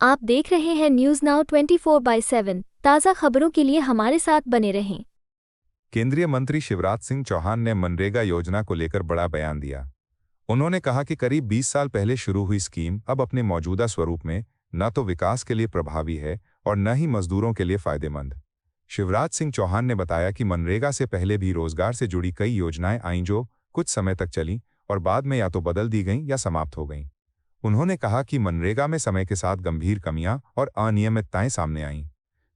आप देख रहे हैं न्यूज नाउ 24/7। ताज़ा खबरों के लिए हमारे साथ बने रहें। केंद्रीय मंत्री शिवराज सिंह चौहान ने मनरेगा योजना को लेकर बड़ा बयान दिया। उन्होंने कहा कि करीब 20 साल पहले शुरू हुई स्कीम अब अपने मौजूदा स्वरूप में न तो विकास के लिए प्रभावी है और न ही मजदूरों के लिए फायदेमंद। शिवराज सिंह चौहान ने बताया कि मनरेगा से पहले भी रोजगार से जुड़ी कई योजनाएं आईं जो कुछ समय तक चलीं और बाद में या तो बदल दी गईं या समाप्त हो गईं। उन्होंने कहा कि मनरेगा में समय के साथ गंभीर कमियां और अनियमितताएं सामने आईं।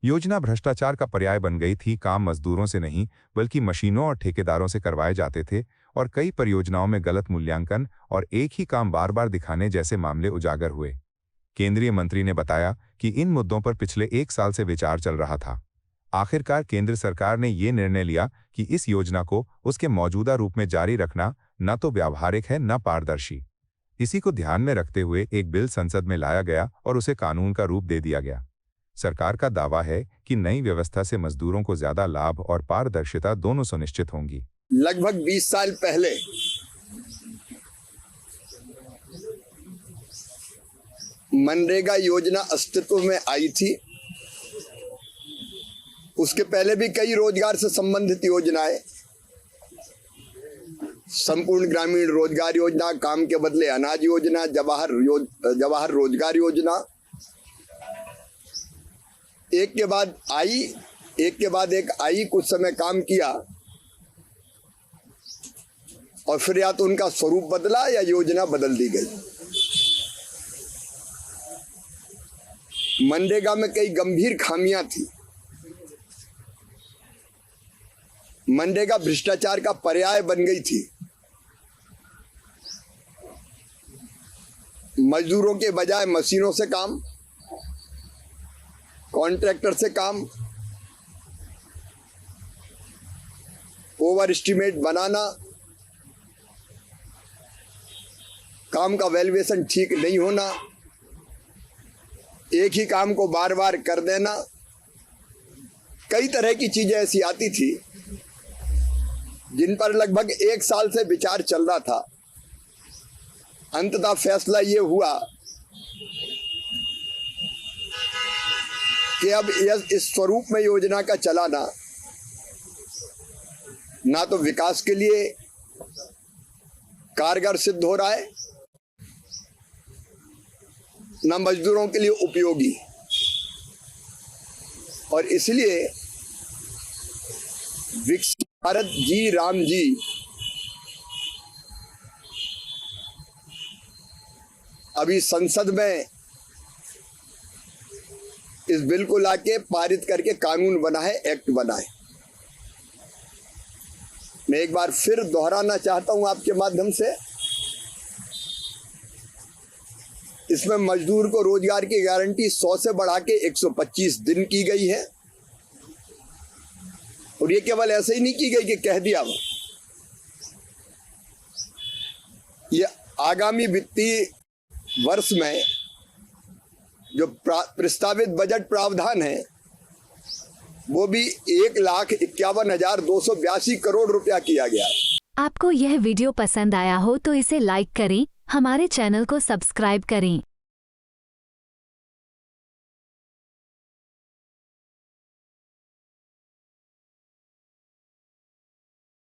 योजना भ्रष्टाचार का पर्याय बन गई थी। काम मजदूरों से नहीं बल्कि मशीनों और ठेकेदारों से करवाए जाते थे और कई परियोजनाओं में गलत मूल्यांकन और एक ही काम बार बार दिखाने जैसे मामले उजागर हुए। केंद्रीय मंत्री ने बताया कि इन मुद्दों पर पिछले 1 साल से विचार चल रहा था। आखिरकार केंद्र सरकार ने ये निर्णय लिया कि इस योजना को उसके मौजूदा रूप में जारी रखना न तो व्यावहारिक है न पारदर्शी। इसी को ध्यान में रखते हुए एक बिल संसद में लाया गया और उसे कानून का रूप दे दिया गया। सरकार का दावा है कि नई व्यवस्था से मजदूरों को ज्यादा लाभ और पारदर्शिता दोनों सुनिश्चित होंगी। लगभग 20 साल पहले मनरेगा योजना अस्तित्व में आई थी। उसके पहले भी कई रोजगार से संबंधित योजनाएं, संपूर्ण ग्रामीण रोजगार योजना, काम के बदले अनाज योजना, जवाहर रोजगार योजना, एक के बाद एक आई, कुछ समय काम किया और फिर या तो उनका स्वरूप बदला या योजना बदल दी गई। मनरेगा में कई गंभीर खामियां थी। मनरेगा भ्रष्टाचार का पर्याय बन गई थी। मजदूरों के बजाय मशीनों से काम, कॉन्ट्रैक्टर से काम, ओवर एस्टिमेट बनाना, काम का वैल्यूएशन ठीक नहीं होना, एक ही काम को बार बार कर देना, कई तरह की चीजें ऐसी आती थी जिन पर लगभग 1 साल से विचार चल रहा था। अंततः फैसला ये हुआ कि अब इस स्वरूप में योजना का चलाना ना तो विकास के लिए कारगर सिद्ध हो रहा है, ना मजदूरों के लिए उपयोगी। और इसलिए विकसित भारत जी राम जी अभी संसद में इस बिल को लाके पारित करके कानून बना है, एक्ट बना है। मैं एक बार फिर दोहराना चाहता हूं आपके माध्यम से, इसमें मजदूर को रोजगार की गारंटी 100 से बढ़ा के 125 दिन की गई है। और ये केवल ऐसे ही नहीं की गई कि कह दिया। ये आगामी वित्तीय वर्ष में जो प्रस्तावित बजट प्रावधान है वो भी 1,51,282 करोड़ रुपया किया गया है। आपको यह वीडियो पसंद आया हो तो इसे लाइक करें, हमारे चैनल को सब्सक्राइब करें।